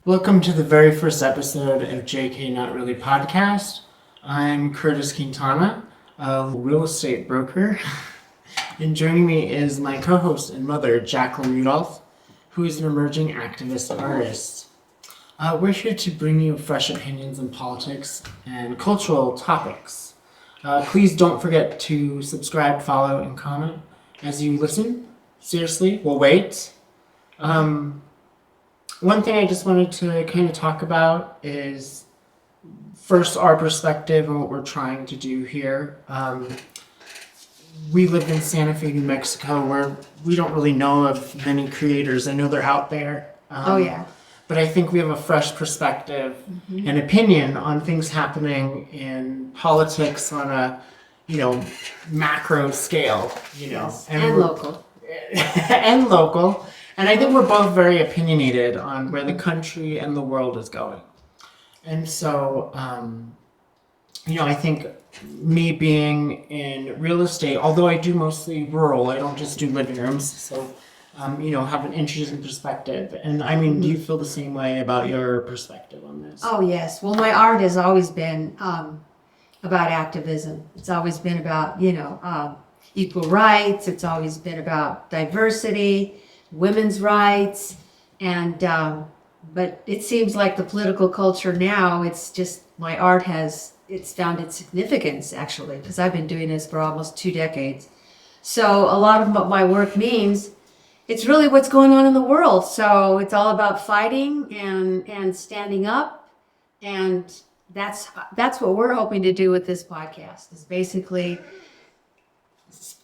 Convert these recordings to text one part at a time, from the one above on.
Welcome to the very first episode of JK Not Really Podcast. I'm Curtis Quintana, a real estate broker, and joining me is my co-host and mother, Jacqueline Rudolph, who is an emerging activist artist. We're here to bring you fresh opinions on politics and cultural topics. Please don't forget to subscribe, follow, and comment as you listen. Seriously, we'll wait. One thing I just wanted to kind of talk about is first our perspective and what we're trying to do here. We live in Santa Fe, New Mexico, where we don't really know of many creators. I know they're out there. But I think we have a fresh perspective and opinion on things happening in politics on a, macro scale, Yes. And local. and local. And I think we're both very opinionated on where the country and the world is going. And so, I think me being in real estate, although I do mostly rural, I don't just do living rooms. So, have an interesting perspective. And I mean, do you feel the same way about your perspective on this? Oh, yes. Well, my art has always been about activism. It's always been about, equal rights. It's always been about diversity, women's rights. And, but it seems like the political culture now, it's just, my art it's found its significance, actually, because I've been doing this for almost 2 decades. So a lot of what my work means, it's really what's going on in the world. So it's all about fighting and standing up. And that's what we're hoping to do with this podcast, is basically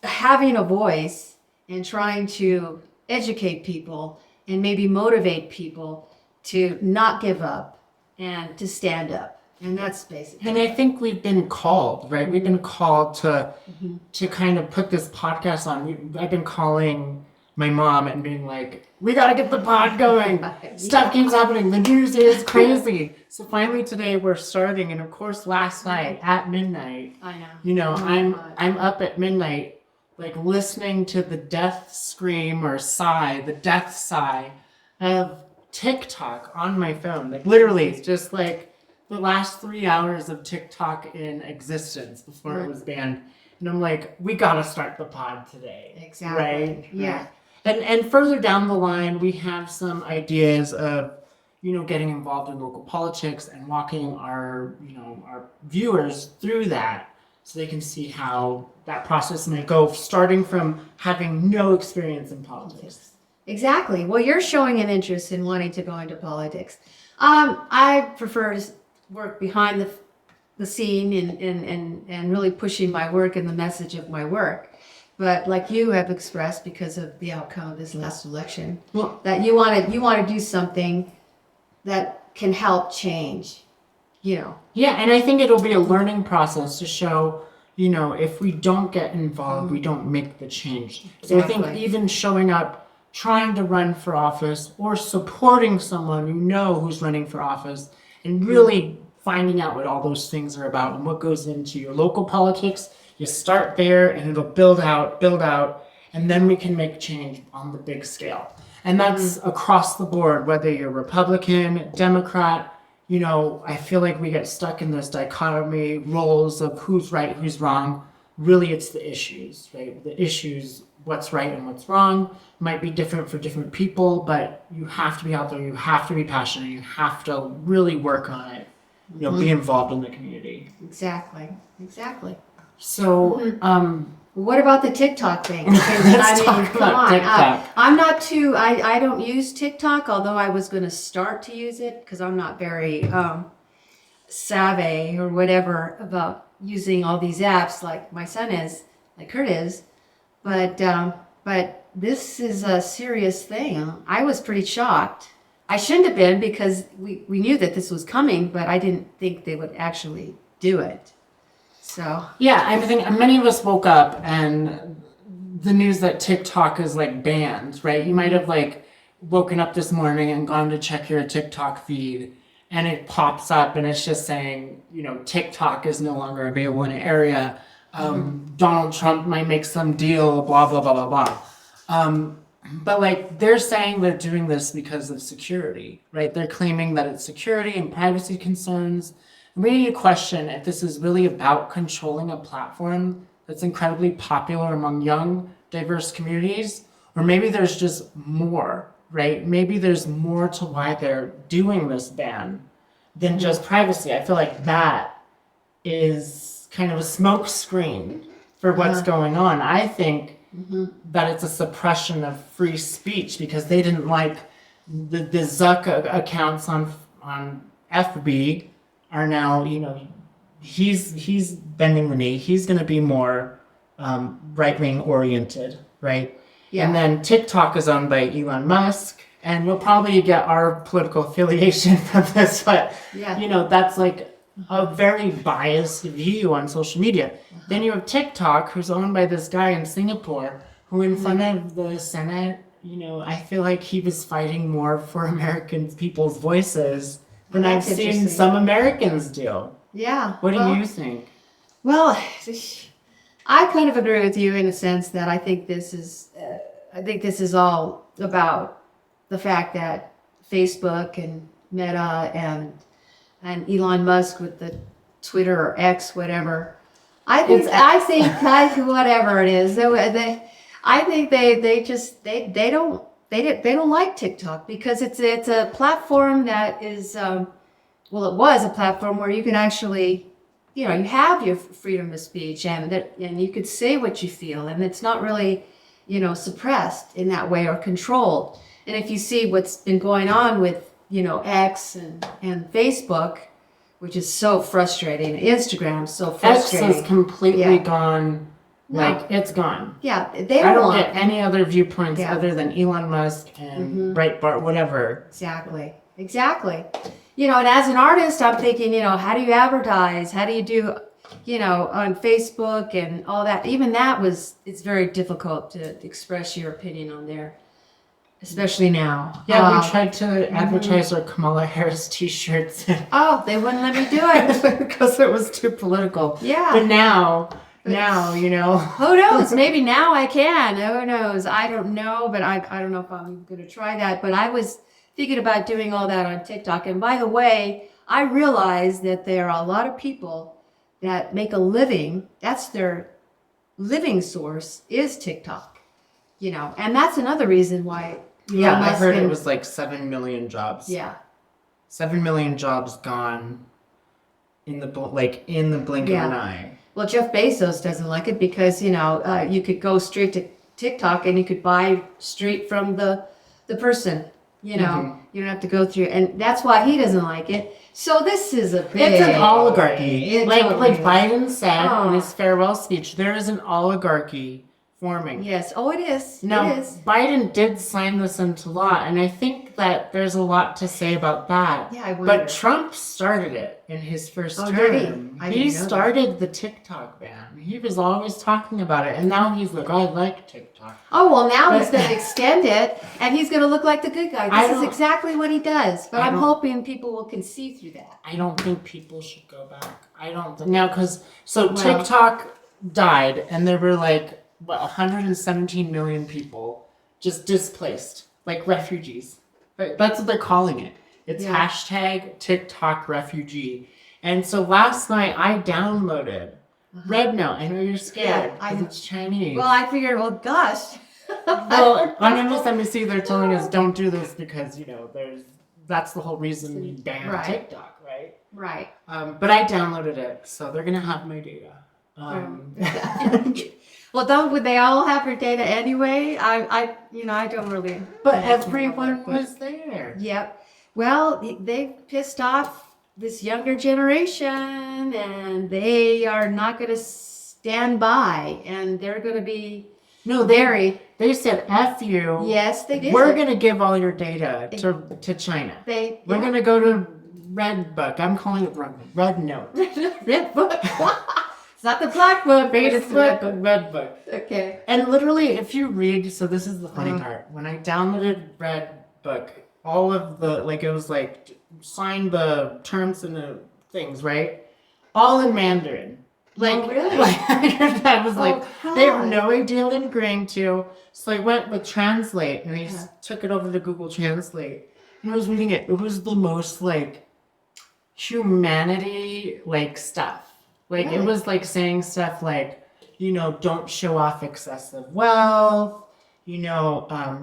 having a voice and trying to educate people and maybe motivate people to not give up and to stand up. And that's basically. And I think we've been called, right? We've been called to kind of put this podcast on. I've been calling my mom and being like, we got to get the pod going. Stuff keeps happening. The news is crazy. So finally today we're starting. And of course, last night at midnight, I know. I'm up at midnight, like listening to the death scream or sigh, the death sigh of TikTok on my phone. Like literally just like the last 3 hours of TikTok in existence before it was banned. And I'm like, we got to start the pod today. Exactly. Right? Yeah. And further down the line, we have some ideas of, getting involved in local politics and walking our viewers through that so they can see how that process may go, starting from having no experience in politics. Exactly. Well, you're showing an interest in wanting to go into politics. I prefer to work behind the scene and really pushing my work and the message of my work. But like you have expressed, because of the outcome of this last election, that you want to do something that can help change. Yeah, and I think it'll be a learning process to show, if we don't get involved, we don't make the change. So I think even showing up, trying to run for office, or supporting someone who's running for office, and really finding out what all those things are about and what goes into your local politics. You start there and it'll build out, and then we can make change on the big scale. And that's across the board, whether you're Republican, Democrat. I feel like we get stuck in this dichotomy roles of who's right, who's wrong. Really, it's the issues, right? The issues, what's right and what's wrong, might be different for different people, but you have to be out there, you have to be passionate, you have to really work on it, be involved in the community. Exactly. So, what about the TikTok thing? Let's talk about TikTok. I'm not too, I don't use TikTok, although I was going to start to use it because I'm not very savvy or whatever about using all these apps like my son is, like Kurt is. But this is a serious thing. I was pretty shocked. I shouldn't have been, because we knew that this was coming, but I didn't think they would actually do it. So yeah, I think many of us woke up and the news that TikTok is like banned, right? You might have like woken up this morning and gone to check your TikTok feed, and it pops up and it's just saying, TikTok is no longer available in an area. Donald Trump might make some deal, blah, blah, blah, blah, blah. But like they're saying they're doing this because of security, right? They're claiming that it's security and privacy concerns. And we need to question if this is really about controlling a platform that's incredibly popular among young, diverse communities, or maybe there's just more, right? Maybe there's more to why they're doing this ban than just privacy. I feel like that is kind of a smoke screen for what's going on. I think that it's a suppression of free speech because they didn't like the Zuck accounts on FB are now, he's bending the knee. He's going to be more right wing oriented, right? Yeah. And then TikTok is owned by Elon Musk, and we'll probably get our political affiliation from this, but Yeah. that's like a very biased view on social media. Then you have TikTok, who's owned by this guy in Singapore, who in front of the Senate, I feel like he was fighting more for American people's voices than I've That's seen interesting. some Americans do. Yeah. What well, do you think? Well, I kind of agree with you in a sense that I think this is all about the fact that Facebook and Meta and Elon Musk with the Twitter or X, whatever. I think whatever it is. I think they don't like TikTok because it's a platform that is it was a platform where you can actually you have your freedom of speech and you could say what you feel and it's not really suppressed in that way or controlled. And if you see what's been going on with X and Facebook, which is so frustrating, Instagram so X frustrating. is completely Yeah. gone. No. Like, it's gone. Yeah, they I don't don't want get any other viewpoints Yeah. other than Elon Musk and Breitbart, whatever. Exactly. And as an artist, I'm thinking, how do you advertise? How do you do, on Facebook and all that? Even that it's very difficult to express your opinion on there, especially now. Yeah, we tried to advertise our Kamala Harris t-shirts Oh, they wouldn't let me do it. because it was too political. Yeah. But now, Who knows? Maybe now I can. Who knows? I don't know, but I don't know if I'm going to try that. But I was thinking about doing all that on TikTok. And by the way, I realized that there are a lot of people that make a living. That's their living source is TikTok. And that's another reason why. yeah, I Musk heard it and- was like 7 million jobs. Yeah. 7 million jobs gone in the blink Yeah. of an eye. Well, Jeff Bezos doesn't like it because, you could go straight to TikTok and you could buy straight from the person, You don't have to go through, and that's why he doesn't like it. So this is a big... It's an oligarchy. It Like totally is. Biden said Oh. in his farewell speech, there is an oligarchy forming. Yes. Oh, it is. Now, It is. Biden did sign this into law, and I think that there's a lot to say about that. Yeah, I wonder. But Trump started it in his first Oh, term. did he? I He didn't know that. started the TikTok ban. He was always talking about it, and now he's like, I like TikTok. Oh, well, now But- he's going to extend it, and he's going to look like the good guy. I This is don't- exactly what he does. But I I'm don't- hoping people can see through that. I don't think people should go back. I don't think now so Well- TikTok died, and there were like 117 million people just displaced, like refugees. But that's what they're calling it. It's Yeah. hashtag TikTok refugee. And so last night I downloaded Red Note. I know you're scared Yeah, I because know. it's Chinese. Well, I figured, well, gosh. Well, on MSNBC they're telling us don't do this because that's the whole reason we banned Right. TikTok, right? Right. But I downloaded it, so they're gonna have my data. Well, would they all have your data anyway? I don't really. But everyone was there. Yep. Well, they pissed off this younger generation, and they are not going to stand by, and they're going to be No, they said F you. Yes, they did. We're gonna give all your data to China. We're Yeah. gonna go to Red Book. I'm calling it Red Note. Red book. It's not the black book. It's It's red book. Red Book. Okay. And literally, if you read, so this is the funny Uh-huh. part. When I downloaded Red Book, all of the it was like sign the terms and the things, right? All in Mandarin. Like, really? I was like, Oh, they have God. no idea what I'm agreeing to. So I went with Translate and I just took it over to Google Translate. And I was reading it. It was the most like humanity like stuff. Like it Really? was like saying stuff like, don't show off excessive wealth,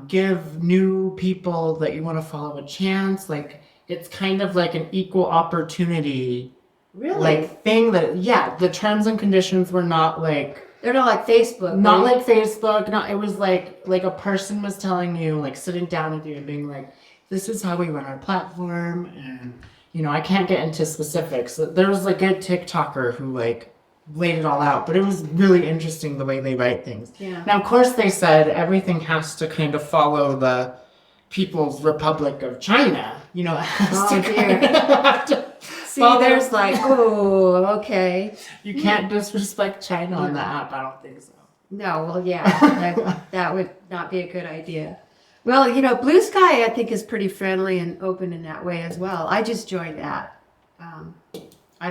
give new people that you want to follow a chance. Like it's kind of like an equal opportunity Really? like thing that the terms and conditions were not like They're not like Facebook. not right? like Facebook. No, it was like a person was telling you, like sitting down with you and being like, this is how we run our platform, and I can't get into specifics. There was like a TikToker who like laid it all out, but it was really interesting the way they write things. Yeah. Now, of course, they said everything has to kind of follow the People's Republic of China. It has Oh, to dear. kind of have to See, follow- there's like, oh, okay. You can't disrespect China on the app. I don't think so. No, well, yeah, that would not be a good idea. Well, Blue Sky, I think, is pretty friendly and open in that way as well. I just joined that. I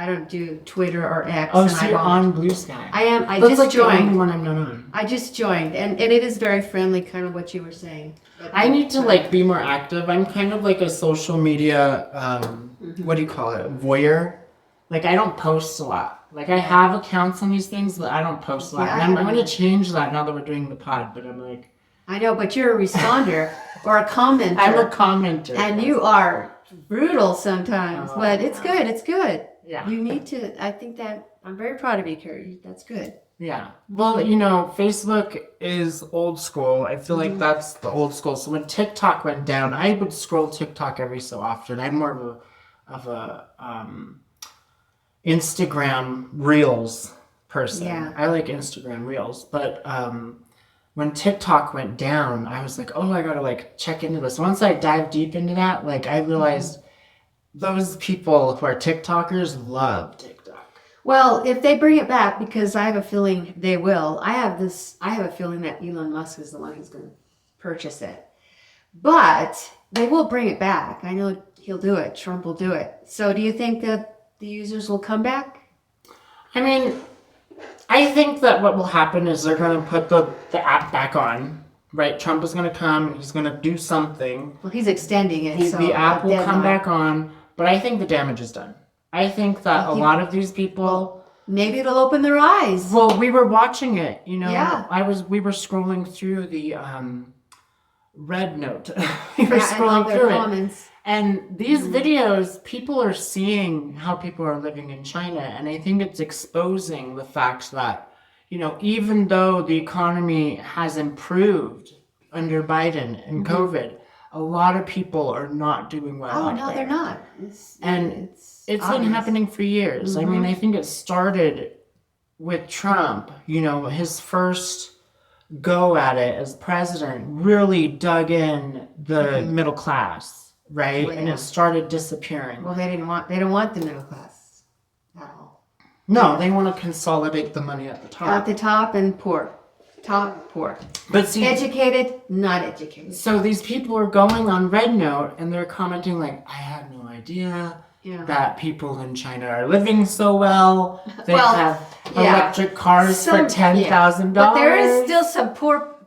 don't do Twitter or X. Oh, and so I you're won't. on Blue Sky. I am. I That's just like the only joined. one I'm not on. I just joined, and it is very friendly, kind of what you were saying. I need to like be more active. I'm kind of like a social media, what do you call it? Voyeur. Like I don't post a lot. Like I have accounts on these things, but I don't post a lot. Yeah, And I I'm know. going to change that now that we're doing the pod. But I'm like, I know, but you're a responder or a commenter, I'm a commenter. and you are brutal sometimes. Oh, but it's good. It's good. Yeah. You need to. I think that I'm very proud of you, Carrie. That's good. Yeah. Well, Facebook is old school. I feel like that's the old school. So when TikTok went down, I would scroll TikTok every so often. I'm more of a Instagram Reels person. Yeah. I like Instagram Reels, but when TikTok went down, I was like, oh, I gotta like check into this. Once I dived deep into that, like I realized those people who are TikTokers love TikTok. Well, if they bring it back, because I have a feeling they will. I have a feeling that Elon Musk is the one who's going to purchase it. But they will bring it back. I know he'll do it. Trump will do it. So do you think that the users will come back? I mean, I think that what will happen is they're going to put the app back on, right? Trump is going to come, he's going to do something. Well, he's extending it. So The app will come deadline. back on, but I think the damage is done. I think that a lot of these people... Maybe it'll open their eyes. Well, we were watching it, Yeah. We were scrolling through the Red Note. We were Yeah, and all scrolling their through it. comments. And these videos, people are seeing how people are living in China, and I think it's exposing the fact that, even though the economy has improved under Biden and COVID, a lot of people are not doing well. Oh out no, there. they're not. And it's been obvious. happening for years. I mean, I think it started with Trump. His first go at it as president really dug in the middle class, right? Well, And yeah. it started disappearing. Well, they don't want the middle class at all. No, they want to consolidate the money at the At top. the top and poor. Top, poor. But see, Educated, not educated. so these people are going on Red Note and they're commenting like, I had no idea Yeah. that people in China are living so well. They Well, have yeah. electric cars Some- for $10,000. But there is still some poor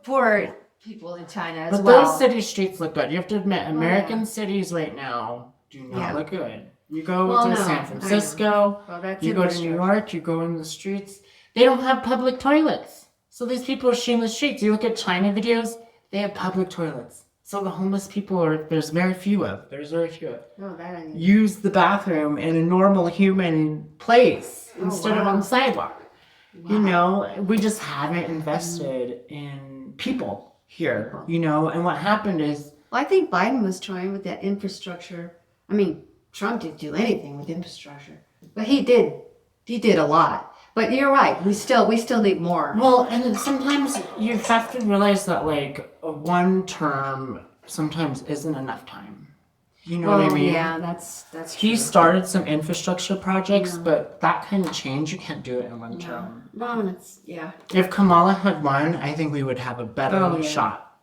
people in China as But well. those city streets look good. You have to admit, American cities right now do not Yeah. look good. You go Well, to no, San I know. Francisco, Well, that's you go to New infrastructure. York, you go in the streets. They don't have public toilets. So these people are shitting in the streets. You look at China videos, they have public toilets. So the homeless people there's very few of. Oh, that I need. Use the bathroom in a normal human place instead of wow. on the sidewalk. We just haven't invested in people here, and what happened is, Well, I think Biden was trying with that infrastructure. I mean, Trump didn't do anything with infrastructure, but he did. He did a lot. But you're right. We still need more. well, and then sometimes you have to realize that like one term sometimes isn't enough time. You know what I mean? Yeah, that's He true. started some infrastructure projects, but that kind of change, you can't do it in one term. No, it's If Kamala had won, I think we would have a better Oh, yeah. shot.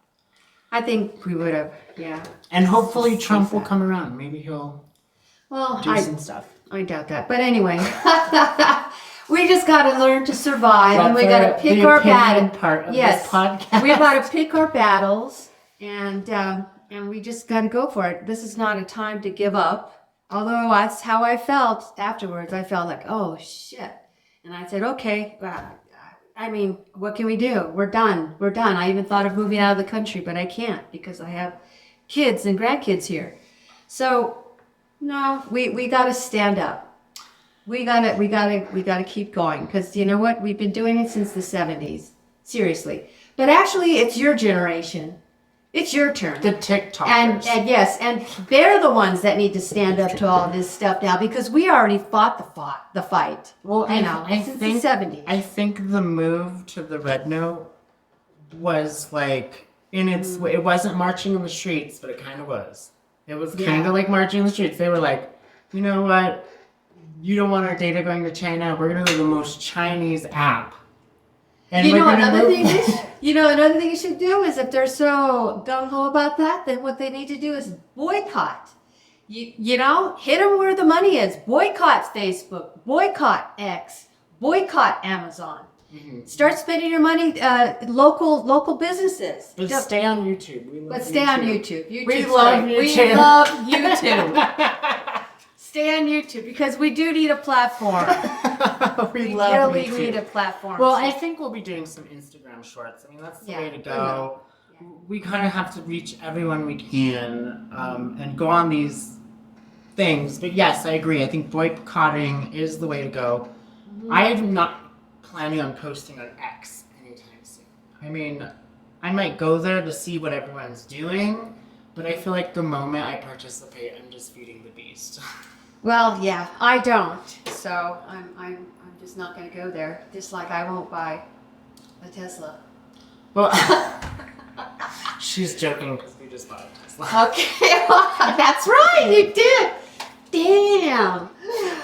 I think we would have. Yeah. And hopefully Trump will that. come around. Maybe he'll Well, do some stuff. I doubt that. But anyway. We just got to learn to survive, and we got to pick the our opinion battles. part of Yes, this podcast. we got to pick our battles, and we just got to go for it. This is not a time to give up. Although that's how I felt afterwards. I felt like, oh shit, and I said, okay. I mean, what can we do? We're done. We're done. I even thought of moving out of the country, but I can't because I have kids and grandkids here. So, no, we got to stand up. We gotta keep going because you know what? We've been doing it since the 70s. Seriously. But actually, it's your generation. It's your turn. The TikTokers. And yes, and they're the ones that need to stand up to all this stuff now because we already fought the fight. Well, I since think the 70s. I think the move to the red note was like in its way. It wasn't marching in the streets, but it kind of was. It was kind of like marching in the streets. They were like, you know what? You don't want our data going to China. We're gonna go to the most Chinese app. And You we're know gonna another move- thing. Another thing you should do is if they're so gung ho about that, then what they need to do is boycott. You know, hit them where the money is. Boycott Facebook. Boycott X. Boycott Amazon. Start spending your money local businesses. But stay on YouTube. We love But stay on YouTube. We love We YouTube. love YouTube. Stay on YouTube because we do need a platform. we We love really YouTube. need a platform. Well, I think we'll be doing some Instagram shorts. I mean, that's the Yeah, way to I go. know. We kind of have to reach everyone we can and go on these things. But yes, I agree. I think boycotting is the way to go. I'm not planning on posting on X anytime soon. I mean, I might go there to see what everyone's doing, but I feel like the moment I participate, I'm just feeding the beast. Well, yeah, I don't. So I'm just not going to go there. Just like I won't buy a Tesla. Well, she's joking because we just bought a Tesla. Okay, that's right, you did. Damn.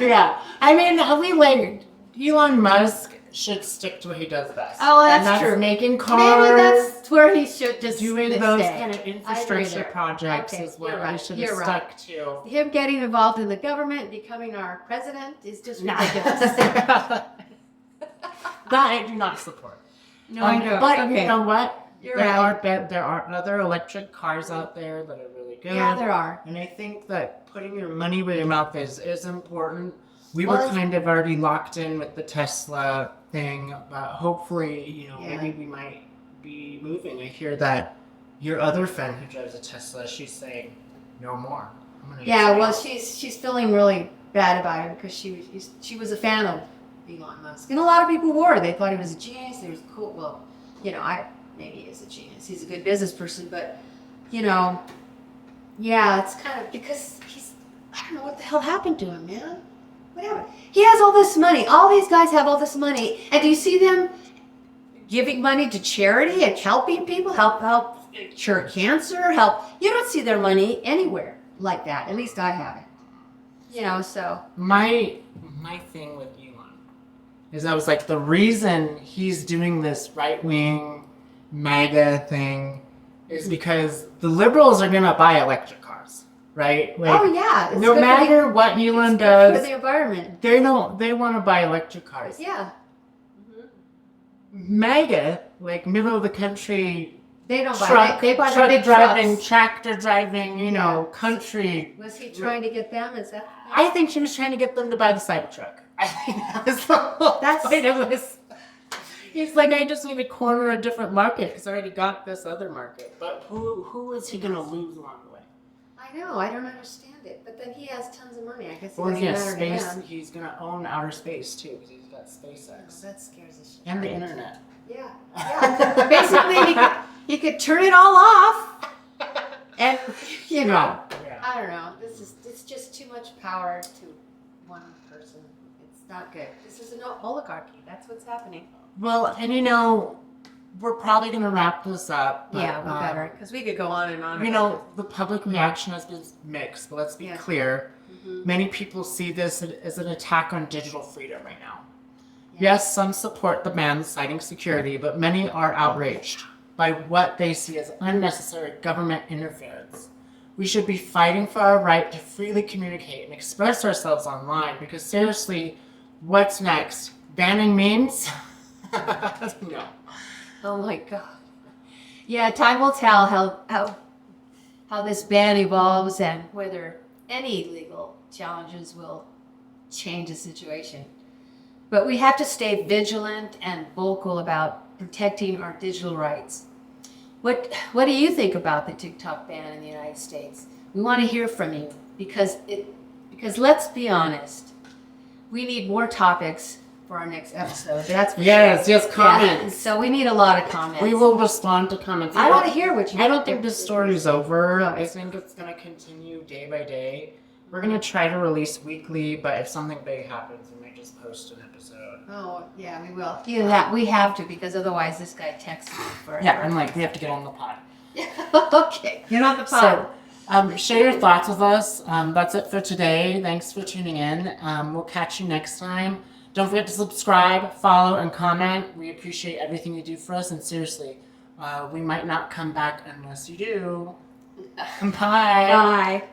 Yeah, I mean, we like Elon Musk should stick to what he does best. Oh, And that's true. Making cars. Maybe that's where he should just doing stay. those kind of I agree infrastructure there. projects Okay, is what you're he right, should you're have right. stuck to. Him getting involved in the government, becoming our president, is just ridiculous. That I do not support. No, I know. But Okay. you know what? You're there right. there are other electric cars out there that are really good. Yeah, there are. And I think that putting your money where your mouth is important. We Well, were it's- kind of already locked in with the Tesla thing, but hopefully, Yeah. maybe we might be moving. I hear that your other friend who drives a Tesla, she's saying, no more. I'm gonna Yeah, get well, out." she's feeling really bad about it because she was a fan of Elon Musk, and a lot of people were. They thought he was a genius. He was cool. Well, maybe he is a genius. He's a good business person, but yeah, it's kind of because I don't know what the hell happened to him, man. What happened? He has all this money. All these guys have all this money, and do you see them giving money to charity and helping people? Help cure cancer. Help. You don't see their money anywhere like that. At least I haven't. So My thing with Elon is I was like, the reason he's doing this right-wing MAGA thing is because the liberals are gonna buy electric cars, right? Like, oh yeah, it's no good for matter what the, Elon it's good for does, the environment. they want to buy electric cars. Yeah, MAGA, like middle of the country they don't buy. truck, They buy the truck big driving, trucks. tractor driving, Yeah. country. Was he trying to get them? Is that? I think she was trying to get them to buy the Cybertruck. I think that was the whole That's- point of this. He's like, I just need to corner a different market because I already got this other market. But who is he going to lose along the way? I know. I don't understand it. But then he has tons of money. I guess it Or doesn't he has matter to space. him. He's going to own outer space too because he's got SpaceX That scares the shit. and the out of me. internet. Yeah. Yeah. Basically, he could turn it all off, and Yeah. I don't know. It's just too much power to one person. It's not good. This is an oligarchy. That's what's happening. Well, and we're probably going to wrap this up. But, Yeah, we better because we could go on and on. the public reaction has been mixed, but let's be Yeah. clear. Mhm. Many people see this as an attack on digital freedom right now. Yeah. Yes, some support the ban citing security, but many are outraged by what they see as unnecessary government interference. We should be fighting for our right to freely communicate and express ourselves online because seriously, what's next? banning memes? No. Oh my God. Yeah, time will tell how this ban evolves and whether any legal challenges will change the situation. But we have to stay vigilant and vocal about protecting our digital rights. What do you think about the TikTok ban in the United States? We want to hear from you because let's be honest, we need more topics for our next episode. That's for Yes, sure. yes, comments. So we need a lot of comments. We will respond to comments. I want to hear what you. I don't think this story is over. I think it's going to continue day by day. We're going to try to release weekly, but if something big happens, we might just post an episode. Oh yeah, we will. Yeah, we have to because otherwise this guy texts me for. Yeah, I'm like, we have to get on the pod. Okay, get on the pod. So, share your thoughts with us. That's it for today. Thanks for tuning in. We'll catch you next time. Don't forget to subscribe, follow, and comment. We appreciate everything you do for us, and seriously, we might not come back unless you do. Bye. Bye.